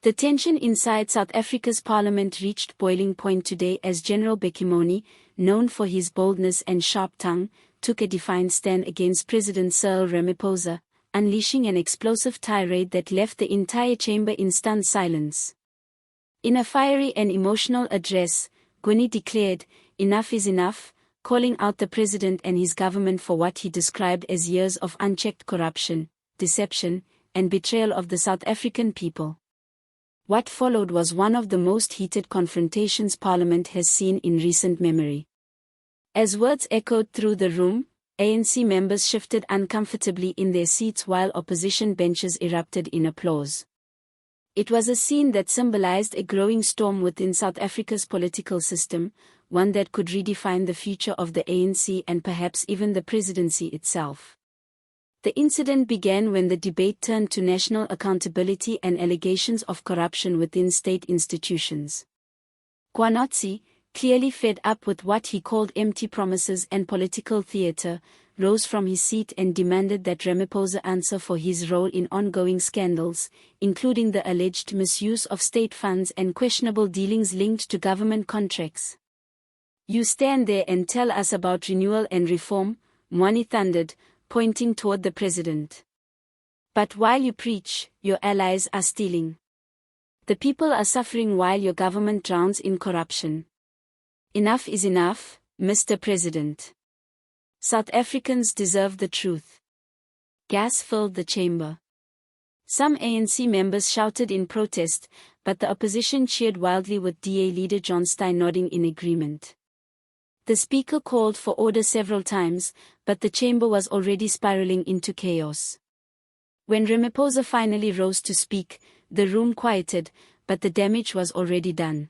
The tension inside South Africa's parliament reached boiling point today as General Mkhwanazi, known for his boldness and sharp tongue, took a defiant stand against President Cyril Ramaphosa, unleashing an explosive tirade that left the entire chamber in stunned silence. In a fiery and emotional address, Mkhwanazi declared, "Enough is enough," calling out the president and his government for what he described as years of unchecked corruption, deception, and betrayal of the South African people. What followed was one of the most heated confrontations Parliament has seen in recent memory. As words echoed through the room, ANC members shifted uncomfortably in their seats while opposition benches erupted in applause. It was a scene that symbolized a growing storm within South Africa's political system, one that could redefine the future of the ANC and perhaps even the presidency itself. The incident began when the debate turned to national accountability and allegations of corruption within state institutions. Mkhwanazi, clearly fed up with what he called empty promises and political theater, rose from his seat and demanded that Ramaphosa answer for his role in ongoing scandals, including the alleged misuse of state funds and questionable dealings linked to government contracts. "You stand there and tell us about renewal and reform," Mkhwanazi thundered, pointing toward the president. "But while you preach, your allies are stealing. The people are suffering while your government drowns in corruption. Enough is enough, Mr. President. South Africans deserve the truth." Gas filled the chamber. Some ANC members shouted in protest, but the opposition cheered wildly with DA leader John Steyn nodding in agreement. The speaker called for order several times, but the chamber was already spiraling into chaos. When Ramaphosa finally rose to speak, the room quieted, but the damage was already done.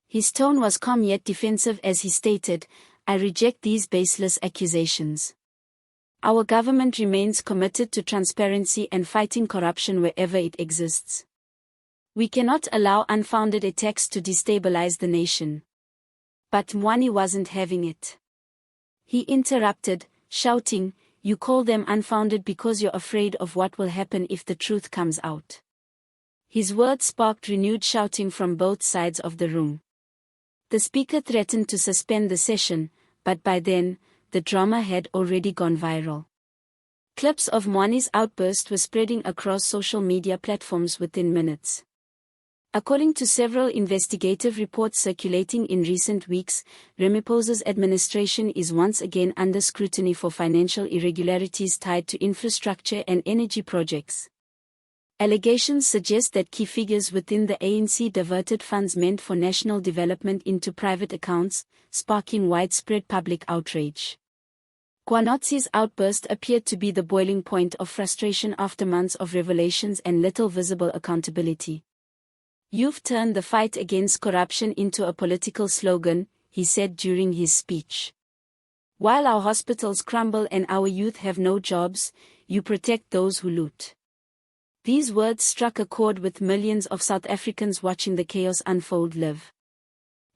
His tone was calm yet defensive as he stated, "I reject these baseless accusations. Our government remains committed to transparency and fighting corruption wherever it exists. We cannot allow unfounded attacks to destabilize the nation." But Mkhwanazi wasn't having it. He interrupted, shouting, "You call them unfounded because you're afraid of what will happen if the truth comes out." His words sparked renewed shouting from both sides of the room. The speaker threatened to suspend the session, but by then, the drama had already gone viral. Clips of Mkhwanazi's outburst were spreading across social media platforms within minutes. According to several investigative reports circulating in recent weeks, Ramaphosa's administration is once again under scrutiny for financial irregularities tied to infrastructure and energy projects. Allegations suggest that key figures within the ANC diverted funds meant for national development into private accounts, sparking widespread public outrage. Mkhwanazi's outburst appeared to be the boiling point of frustration after months of revelations and little visible accountability. "You've turned the fight against corruption into a political slogan," he said during his speech. "While our hospitals crumble and our youth have no jobs, you protect those who loot." These words struck a chord with millions of South Africans watching the chaos unfold live.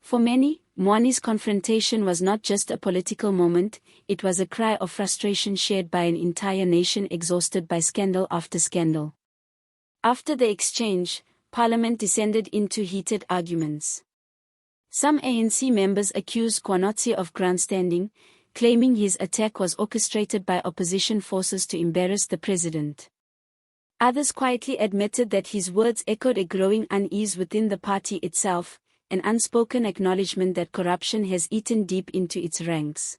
For many, Mkhwanazi's confrontation was not just a political moment, it was a cry of frustration shared by an entire nation exhausted by scandal after scandal. After the exchange, Parliament descended into heated arguments. Some ANC members accused Mkhwanazi of grandstanding, claiming his attack was orchestrated by opposition forces to embarrass the president. Others quietly admitted that his words echoed a growing unease within the party itself, an unspoken acknowledgement that corruption has eaten deep into its ranks.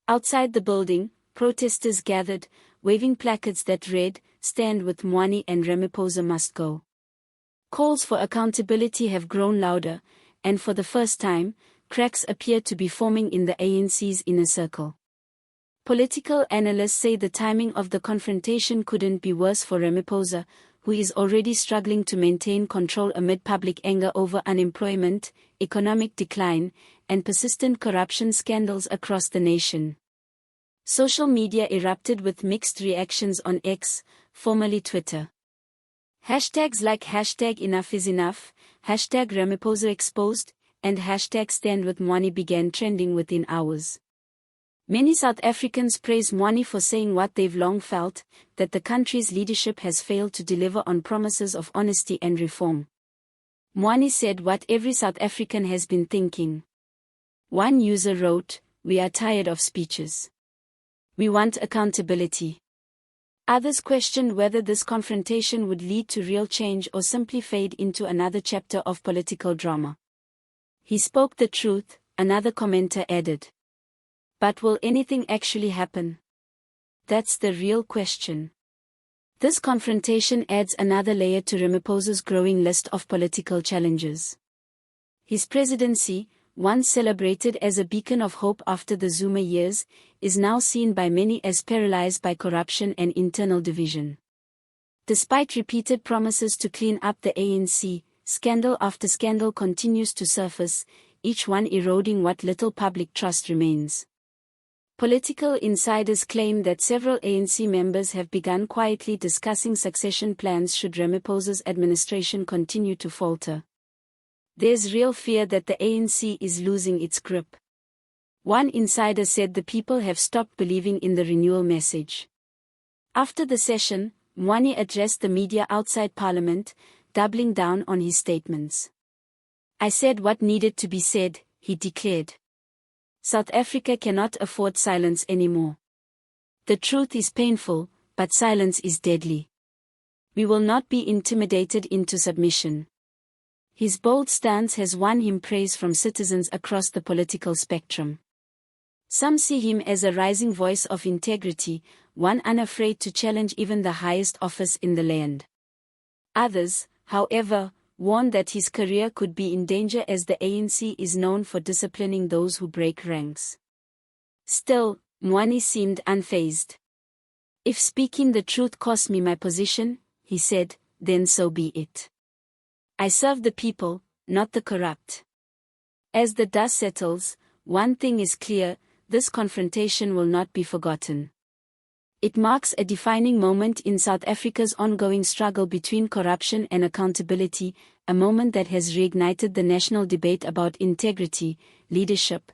Outside the building, protesters gathered, waving placards that read, "Stand with Mkhwanazi and Ramaphosa must go." Calls for accountability have grown louder, and for the first time, cracks appear to be forming in the ANC's inner circle. Political analysts say the timing of the confrontation couldn't be worse for Ramaphosa, who is already struggling to maintain control amid public anger over unemployment, economic decline, and persistent corruption scandals across the nation. Social media erupted with mixed reactions on X, formerly Twitter. Hashtags like #EnoughIsEnough, #Ramaphosa exposed, and #StandWithMkhwanazi began trending within hours. Many South Africans praise Mkhwanazi for saying what they've long felt, that the country's leadership has failed to deliver on promises of honesty and reform. Mkhwanazi said what every South African has been thinking. One user wrote, "We are tired of speeches. We want accountability." Others questioned whether this confrontation would lead to real change or simply fade into another chapter of political drama. "He spoke the truth," another commenter added. "But will anything actually happen? That's the real question." This confrontation adds another layer to Ramaphosa's growing list of political challenges. His presidency, once celebrated as a beacon of hope after the Zuma years, is now seen by many as paralyzed by corruption and internal division. Despite repeated promises to clean up the ANC, scandal after scandal continues to surface, each one eroding what little public trust remains. Political insiders claim that several ANC members have begun quietly discussing succession plans should Ramaphosa's administration continue to falter. There's real fear that the ANC is losing its grip. One insider said the people have stopped believing in the renewal message. After the session, Mkhwanazi addressed the media outside Parliament, doubling down on his statements. "I said what needed to be said," he declared. "South Africa cannot afford silence anymore. The truth is painful, but silence is deadly. We will not be intimidated into submission." His bold stance has won him praise from citizens across the political spectrum. Some see him as a rising voice of integrity, one unafraid to challenge even the highest office in the land. Others, however, warn that his career could be in danger as the ANC is known for disciplining those who break ranks. Still, Mkhwanazi seemed unfazed. "If speaking the truth costs me my position," he said, "then so be it. I serve the people, not the corrupt." As the dust settles, one thing is clear: this confrontation will not be forgotten. It marks a defining moment in South Africa's ongoing struggle between corruption and accountability, a moment that has reignited the national debate about integrity, leadership,